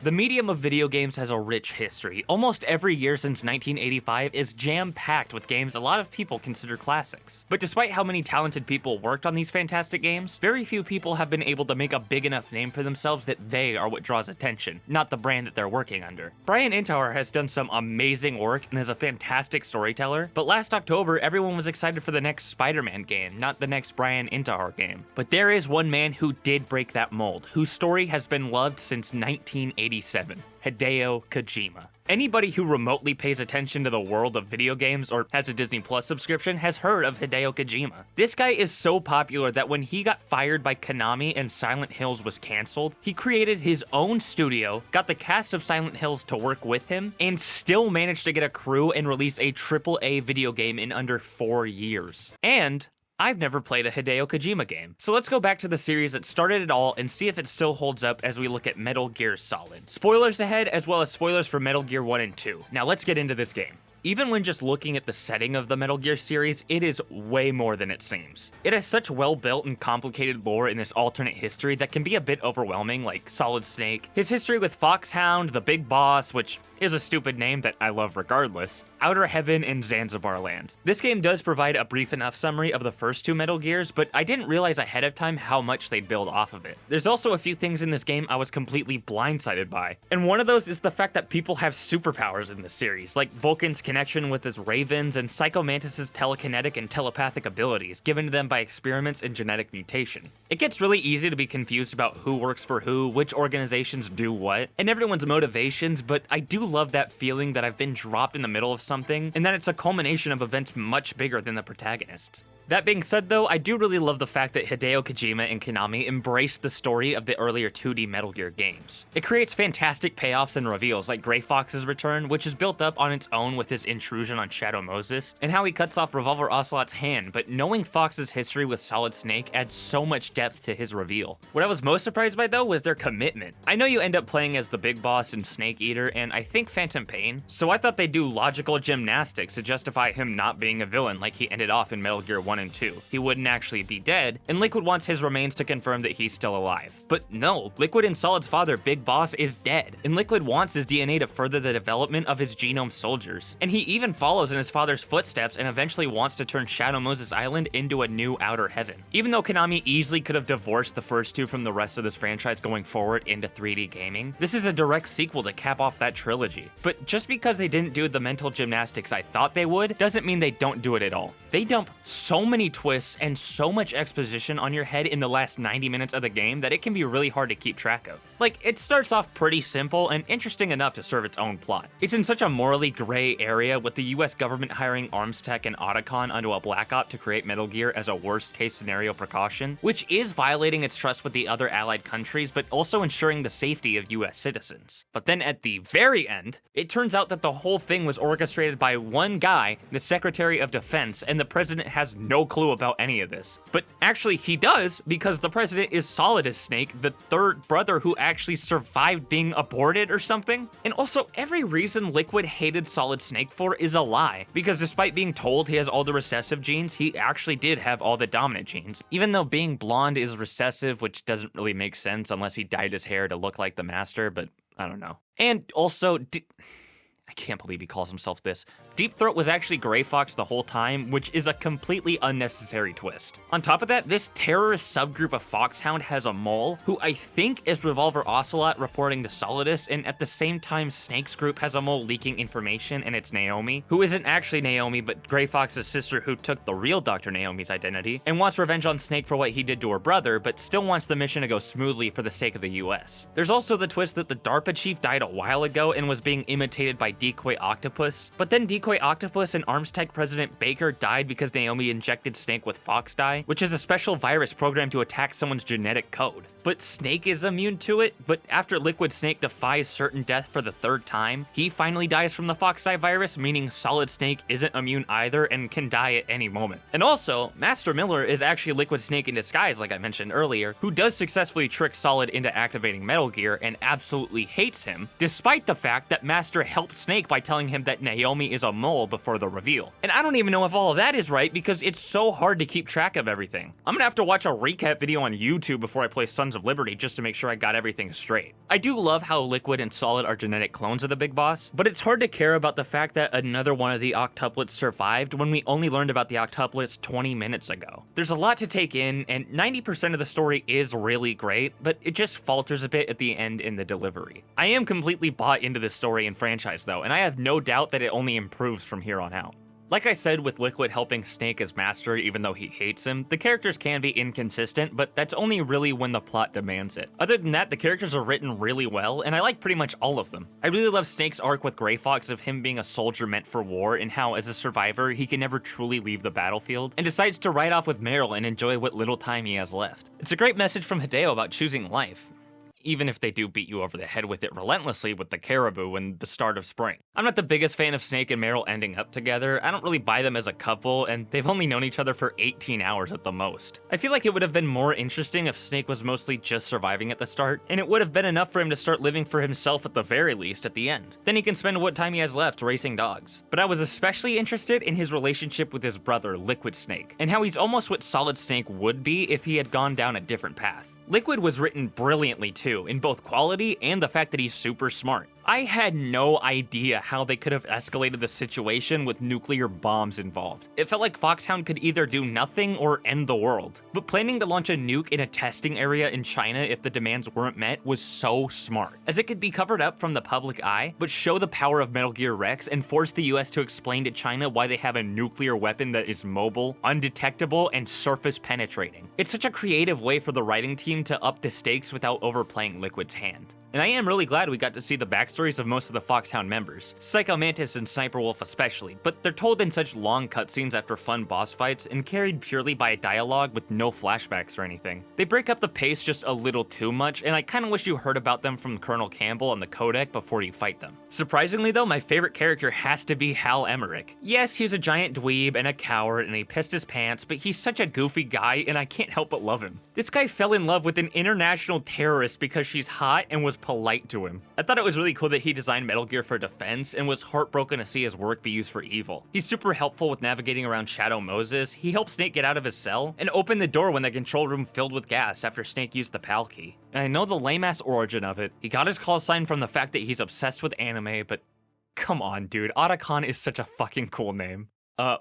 The medium of video games has a rich history. Almost every year since 1985 is jam-packed with games a lot of people consider classics. But despite how many talented people worked on these fantastic games, very few people have been able to make a big enough name for themselves that they are what draws attention, not the brand that they're working under. Brian Intihar has done some amazing work and is a fantastic storyteller, but last October everyone was excited for the next Spider-Man game, not the next Brian Intihar game. But there is one man who did break that mold, whose story has been loved since 1987. Hideo Kojima. Anybody who remotely pays attention to the world of video games or has a Disney Plus subscription has heard of Hideo Kojima. This guy is so popular that when he got fired by Konami and Silent Hills was cancelled, he created his own studio, got the cast of Silent Hills to work with him, and still managed to get a crew and release a AAA video game in under 4 years. And I've never played a Hideo Kojima game. So let's go back to the series that started it all and see if it still holds up as we look at Metal Gear Solid. Spoilers ahead, as well as spoilers for Metal Gear 1 and 2. Now let's get into this game. Even when just looking at the setting of the Metal Gear series, it is way more than it seems. It has such well-built and complicated lore in this alternate history that can be a bit overwhelming, like Solid Snake, his history with Foxhound, the Big Boss, which is a stupid name that I love regardless, Outer Heaven, and Zanzibar Land. This game does provide a brief enough summary of the first two Metal Gears, but I didn't realize ahead of time how much they'd build off of it. There's also a few things in this game I was completely blindsided by, and one of those is the fact that people have superpowers in this series, like Vulcan's connection with his ravens and Psycho Mantis's telekinetic and telepathic abilities given to them by experiments in genetic mutation. It gets really easy to be confused about who works for who, which organizations do what, and everyone's motivations, but I do love that feeling that I've been dropped in the middle of something and that it's a culmination of events much bigger than the protagonists. That being said though, I do really love the fact that Hideo Kojima and Konami embraced the story of the earlier 2D Metal Gear games. It creates fantastic payoffs and reveals like Gray Fox's return, which is built up on its own with his intrusion on Shadow Moses, and how he cuts off Revolver Ocelot's hand, but knowing Fox's history with Solid Snake adds so much depth to his reveal. What I was most surprised by though was their commitment. I know you end up playing as the Big Boss and Snake Eater, and I think Phantom Pain, so I thought they'd do logical gymnastics to justify him not being a villain like he ended off in Metal Gear 1 and 2. He wouldn't actually be dead, and Liquid wants his remains to confirm that he's still alive. But no, Liquid and Solid's father, Big Boss, is dead, and Liquid wants his DNA to further the development of his genome soldiers. And he even follows in his father's footsteps and eventually wants to turn Shadow Moses Island into a new Outer Heaven. Even though Konami easily could have divorced the first two from the rest of this franchise going forward into 3D gaming, this is a direct sequel to cap off that trilogy. But just because they didn't do the mental gymnastics I thought they would, doesn't mean they don't do it at all. They dump so many twists and so much exposition on your head in the last 90 minutes of the game that it can be really hard to keep track of. Like, it starts off pretty simple and interesting enough to serve its own plot. It's in such a morally gray area, with the US government hiring Armstech and Otacon onto a Black Op to create Metal Gear as a worst case scenario precaution, which is violating its trust with the other allied countries, but also ensuring the safety of US citizens. But then at the very end, it turns out that the whole thing was orchestrated by one guy, the Secretary of Defense, and the president has no clue about any of this. But actually he does, because the president is Solid as Snake, the third brother who actually survived being aborted or something. And also, every reason Liquid hated Solid Snake for is a lie, because despite being told he has all the recessive genes, he actually did have all the dominant genes. Even though being blonde is recessive, which doesn't really make sense unless he dyed his hair to look like the Master, but I don't know. And also, I can't believe he calls himself this. Deep Throat was actually Gray Fox the whole time, which is a completely unnecessary twist. On top of that, this terrorist subgroup of Foxhound has a mole, who I think is Revolver Ocelot reporting to Solidus, and at the same time Snake's group has a mole leaking information, and it's Naomi, who isn't actually Naomi, but Gray Fox's sister who took the real Dr. Naomi's identity, and wants revenge on Snake for what he did to her brother, but still wants the mission to go smoothly for the sake of the US. There's also the twist that the DARPA chief died a while ago and was being imitated by Decoy Octopus, but then Decoy Octopus and Armstech President Baker died because Naomi injected Snake with Fox Dye, which is a special virus programmed to attack someone's genetic code. But Snake is immune to it, but after Liquid Snake defies certain death for the third time, he finally dies from the Fox Dye virus, meaning Solid Snake isn't immune either and can die at any moment. And also, Master Miller is actually Liquid Snake in disguise, like I mentioned earlier, who does successfully trick Solid into activating Metal Gear and absolutely hates him, despite the fact that Master helped Snake by telling him that Naomi is a mole before the reveal. And I don't even know if all of that is right because it's so hard to keep track of everything. I'm gonna have to watch a recap video on YouTube before I play Sons of Liberty just to make sure I got everything straight. I do love how Liquid and Solid are genetic clones of the big boss, but it's hard to care about the fact that another one of the octuplets survived when we only learned about the octuplets 20 minutes ago. There's a lot to take in, and 90% of the story is really great, but it just falters a bit at the end in the delivery. I am completely bought into this story and franchise though, and I have no doubt that it only improves from here on out. Like I said with Liquid helping Snake as master even though he hates him, the characters can be inconsistent, but that's only really when the plot demands it. Other than that, the characters are written really well, and I like pretty much all of them. I really love Snake's arc with Grey Fox of him being a soldier meant for war and how as a survivor, he can never truly leave the battlefield, and decides to ride off with Meryl and enjoy what little time he has left. It's a great message from Hideo about choosing life, even if they do beat you over the head with it relentlessly with the caribou and the start of spring. I'm not the biggest fan of Snake and Meryl ending up together. I don't really buy them as a couple, and they've only known each other for 18 hours at the most. I feel like it would have been more interesting if Snake was mostly just surviving at the start, and it would have been enough for him to start living for himself at the very least at the end. Then he can spend what time he has left racing dogs. But I was especially interested in his relationship with his brother, Liquid Snake, and how he's almost what Solid Snake would be if he had gone down a different path. Liquid was written brilliantly too, in both quality and the fact that he's super smart. I had no idea how they could have escalated the situation with nuclear bombs involved. It felt like Foxhound could either do nothing or end the world. But planning to launch a nuke in a testing area in China if the demands weren't met was so smart, as it could be covered up from the public eye, but show the power of Metal Gear Rex and force the US to explain to China why they have a nuclear weapon that is mobile, undetectable, and surface penetrating. It's such a creative way for the writing team to up the stakes without overplaying Liquid's hand. And I am really glad we got to see the backstories of most of the Foxhound members, Psycho Mantis and Sniper Wolf especially, but they're told in such long cutscenes after fun boss fights and carried purely by dialogue with no flashbacks or anything. They break up the pace just a little too much, and I kinda wish you heard about them from Colonel Campbell on the codec before you fight them. Surprisingly though, my favorite character has to be Hal Emmerich. Yes, he's a giant dweeb and a coward and he pissed his pants, but he's such a goofy guy and I can't help but love him. This guy fell in love with an international terrorist because she's hot and was polite to him. I thought it was really cool that he designed Metal Gear for defense and was heartbroken to see his work be used for evil. He's super helpful with navigating around Shadow Moses, he helped Snake get out of his cell, and opened the door when the control room filled with gas after Snake used the PAL key. And I know the lame-ass origin of it. He got his call sign from the fact that he's obsessed with anime, but come on dude, Otacon is such a fucking cool name.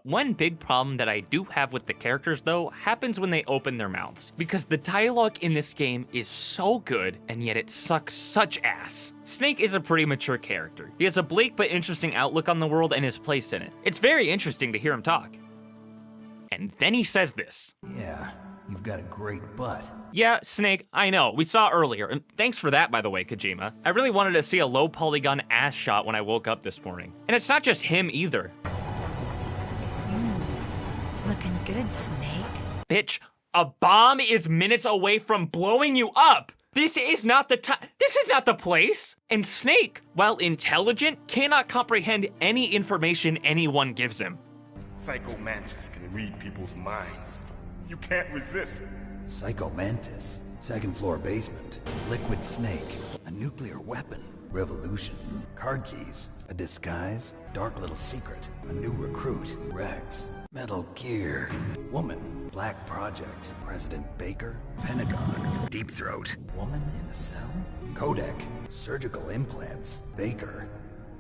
One big problem that I do have with the characters though happens when they open their mouths, because the dialogue in this game is so good and yet it sucks such ass. Snake is a pretty mature character. He has a bleak but interesting outlook on the world and his place in it. It's very interesting to hear him talk. And then he says this. Yeah, you've got a great butt. Yeah, Snake, I know, we saw earlier, and thanks for that by the way, Kojima. I really wanted to see a low polygon ass shot when I woke up this morning. And it's not just him either. Looking good, Snake. Bitch, a bomb is minutes away from blowing you up! This is not the time. This is not the place! And Snake, while intelligent, cannot comprehend any information anyone gives him. Psycho Mantis can read people's minds. You can't resist. Psycho Mantis, second floor basement, Liquid Snake, a nuclear weapon, revolution, card keys, a disguise, dark little secret, a new recruit, Rex, Metal Gear, woman, Black Project, President Baker, Pentagon, Deep Throat, woman in the cell, Codec, surgical implants, Baker,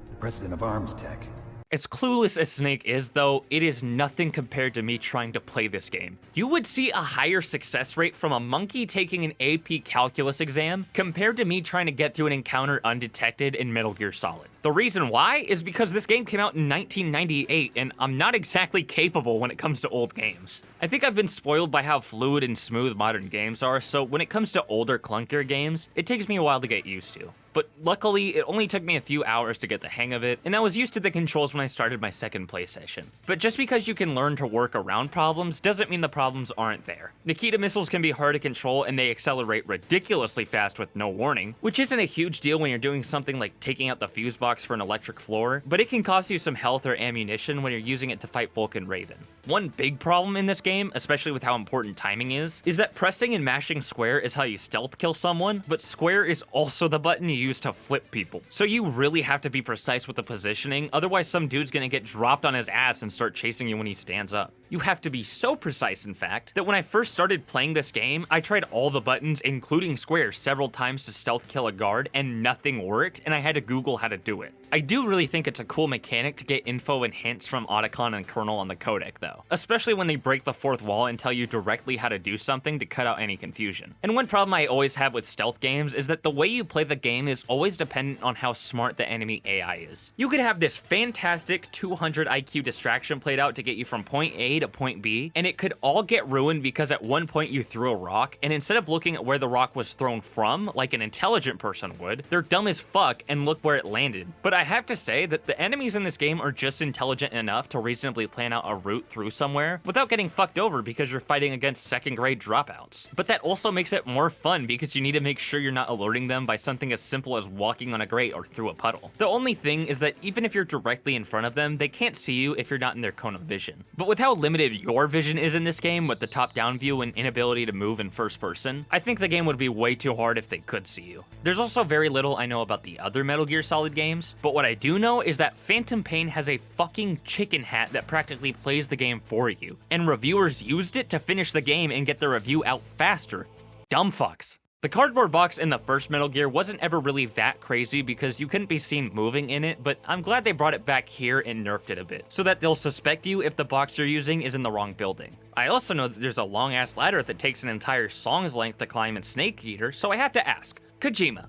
the president of Arms Tech. As clueless as Snake is though, it is nothing compared to me trying to play this game. You would see a higher success rate from a monkey taking an AP calculus exam compared to me trying to get through an encounter undetected in Metal Gear Solid. The reason why is because this game came out in 1998 and I'm not exactly capable when it comes to old games. I think I've been spoiled by how fluid and smooth modern games are, so when it comes to older, clunkier games, it takes me a while to get used to. But luckily, it only took me a few hours to get the hang of it, and I was used to the controls when I started my second play session. But just because you can learn to work around problems doesn't mean the problems aren't there. Nikita missiles can be hard to control and they accelerate ridiculously fast with no warning, which isn't a huge deal when you're doing something like taking out the fuse box for an electric floor, but it can cost you some health or ammunition when you're using it to fight Vulcan Raven. One big problem in this game, especially with how important timing is that pressing and mashing square is how you stealth kill someone, but square is also the button you used to flip people. So you really have to be precise with the positioning, otherwise some dude's gonna get dropped on his ass and start chasing you when he stands up. You have to be so precise, in fact, that when I first started playing this game, I tried all the buttons, including square, several times to stealth kill a guard, and nothing worked, and I had to Google how to do it. I do really think it's a cool mechanic to get info and hints from Otacon and Colonel on the codec, though, especially when they break the fourth wall and tell you directly how to do something to cut out any confusion. And one problem I always have with stealth games is that the way you play the game is always dependent on how smart the enemy AI is. You could have this fantastic 200 IQ distraction played out to get you from point A to point B, and it could all get ruined because at one point you threw a rock, and instead of looking at where the rock was thrown from, like an intelligent person would, they're dumb as fuck and look where it landed. But I have to say that the enemies in this game are just intelligent enough to reasonably plan out a route through somewhere without getting fucked over because you're fighting against second-grade dropouts. But that also makes it more fun because you need to make sure you're not alerting them by something as simple as walking on a grate or through a puddle. The only thing is that even if you're directly in front of them, they can't see you if you're not in their cone of vision. But with how limited your vision is in this game with the top-down view and inability to move in first person, I think the game would be way too hard if they could see you. There's also very little I know about the other Metal Gear Solid games, but what I do know is that Phantom Pain has a fucking chicken hat that practically plays the game for you, and reviewers used it to finish the game and get the review out faster. Dumb fucks. The cardboard box in the first Metal Gear wasn't ever really that crazy because you couldn't be seen moving in it, but I'm glad they brought it back here and nerfed it a bit, so that they'll suspect you if the box you're using is in the wrong building. I also know that there's a long-ass ladder that takes an entire song's length to climb in Snake Eater, so I have to ask, Kojima,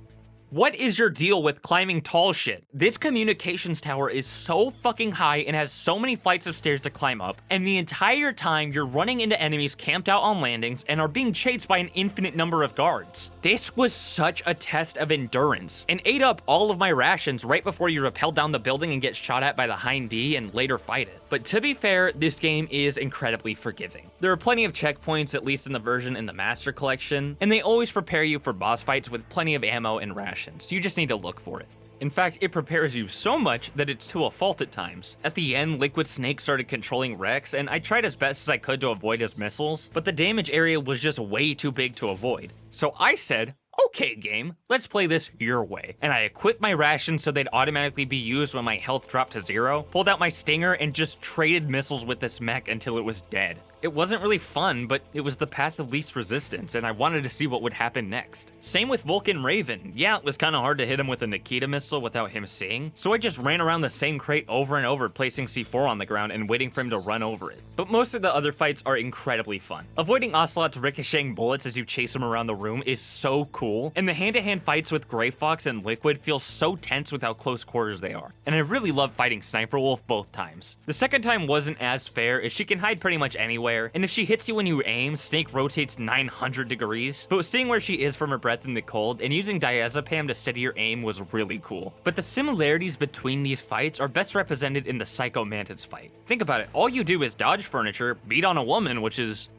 what is your deal with climbing tall shit? This communications tower is so fucking high and has so many flights of stairs to climb up, and the entire time you're running into enemies camped out on landings and are being chased by an infinite number of guards. This was such a test of endurance, and ate up all of my rations right before you rappel down the building and get shot at by the Hind D and later fight it. But to be fair, this game is incredibly forgiving. There are plenty of checkpoints, at least in the version in the Master Collection, and they always prepare you for boss fights with plenty of ammo and rations. You just need to look for it. In fact, it prepares you so much that it's to a fault at times. At the end, Liquid Snake started controlling Rex, and I tried as best as I could to avoid his missiles, but the damage area was just way too big to avoid. So I said, okay game, let's play this your way. And I equipped my rations so they'd automatically be used when my health dropped to 0, pulled out my stinger, and just traded missiles with this mech until it was dead. It wasn't really fun, but it was the path of least resistance, and I wanted to see what would happen next. Same with Vulcan Raven. Yeah, it was kinda hard to hit him with a Nikita missile without him seeing, so I just ran around the same crate over and over, placing C4 on the ground and waiting for him to run over it. But most of the other fights are incredibly fun. Avoiding Ocelot's ricocheting bullets as you chase him around the room is so cool, and the hand-to-hand fights with Gray Fox and Liquid feel so tense with how close quarters they are. And I really love fighting Sniper Wolf both times. The second time wasn't as fair, as she can hide pretty much anywhere, and if she hits you when you aim, Snake rotates 900 degrees. But seeing where she is from her breath in the cold and using diazepam to steady your aim was really cool. But the similarities between these fights are best represented in the Psycho Mantis fight. Think about it, all you do is dodge furniture, beat on a woman, which is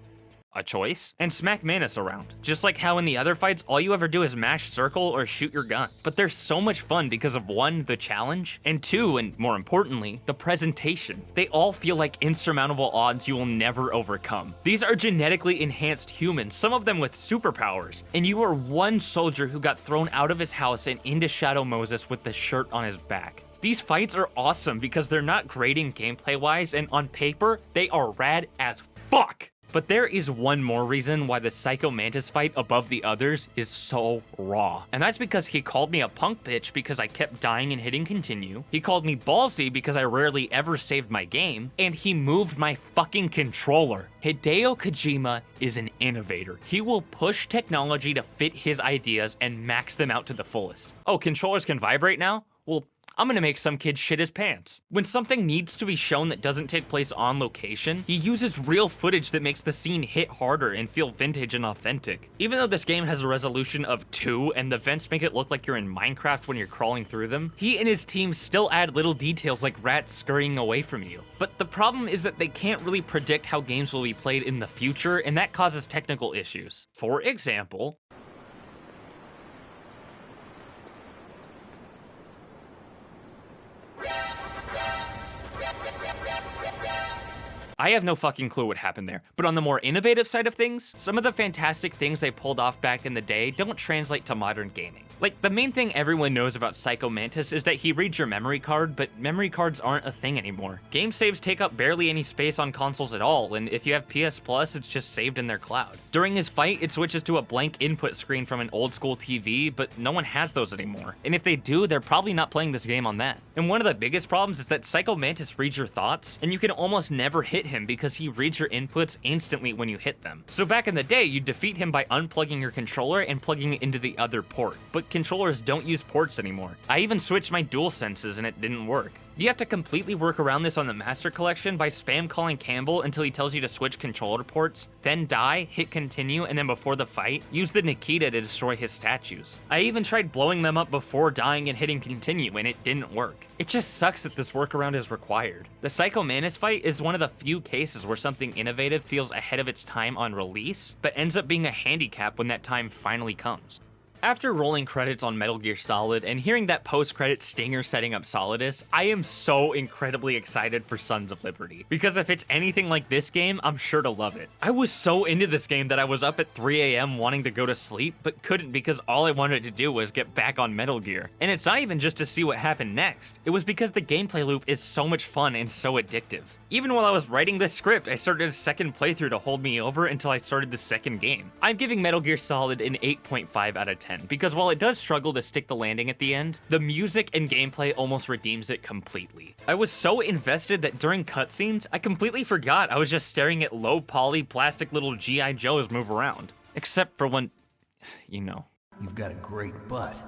a choice, and smack Mantis around. Just like how in the other fights, all you ever do is mash circle or shoot your gun. But they're so much fun because of 1, the challenge, and 2, and more importantly, the presentation. They all feel like insurmountable odds you will never overcome. These are genetically enhanced humans, some of them with superpowers, and you are one soldier who got thrown out of his house and into Shadow Moses with the shirt on his back. These fights are awesome because they're not grading gameplay-wise, and on paper, they are rad as fuck. But there is one more reason why the Psycho Mantis fight above the others is so raw. And that's because he called me a punk bitch because I kept dying and hitting continue. He called me ballsy because I rarely ever saved my game. And he moved my fucking controller. Hideo Kojima is an innovator. He will push technology to fit his ideas and max them out to the fullest. Oh, controllers can vibrate now? Well, I'm gonna make some kid shit his pants. When something needs to be shown that doesn't take place on location, he uses real footage that makes the scene hit harder and feel vintage and authentic. Even though this game has a resolution of 2 and the vents make it look like you're in Minecraft when you're crawling through them, he and his team still add little details like rats scurrying away from you. But the problem is that they can't really predict how games will be played in the future, and that causes technical issues. For example, I have no fucking clue what happened there. But on the more innovative side of things, some of the fantastic things they pulled off back in the day don't translate to modern gaming. Like, the main thing everyone knows about Psycho Mantis is that he reads your memory card, but memory cards aren't a thing anymore. Game saves take up barely any space on consoles at all, and if you have PS Plus, it's just saved in their cloud. During his fight, it switches to a blank input screen from an old school TV, but no one has those anymore. And if they do, they're probably not playing this game on that. And one of the biggest problems is that Psycho Mantis reads your thoughts, and you can almost never hit him because he reads your inputs instantly when you hit them. So back in the day, you'd defeat him by unplugging your controller and plugging it into the other port. But controllers don't use ports anymore. I even switched my DualSenses and it didn't work. You have to completely work around this on the Master Collection by spam calling Campbell until he tells you to switch controller ports, then die, hit continue, and then before the fight, use the Nikita to destroy his statues. I even tried blowing them up before dying and hitting continue, and it didn't work. It just sucks that this workaround is required. The Psycho Mantis fight is one of the few cases where something innovative feels ahead of its time on release, but ends up being a handicap when that time finally comes. After rolling credits on Metal Gear Solid and hearing that post-credit stinger setting up Solidus, I am so incredibly excited for Sons of Liberty. Because if it's anything like this game, I'm sure to love it. I was so into this game that I was up at 3 AM wanting to go to sleep, but couldn't because all I wanted to do was get back on Metal Gear. And it's not even just to see what happened next, it was because the gameplay loop is so much fun and so addictive. Even while I was writing this script, I started a second playthrough to hold me over until I started the second game. I'm giving Metal Gear Solid an 8.5 out of 10, because while it does struggle to stick the landing at the end, the music and gameplay almost redeems it completely. I was so invested that during cutscenes, I completely forgot I was just staring at low poly plastic little G.I. Joes move around. Except for when, you know. You've got a great butt.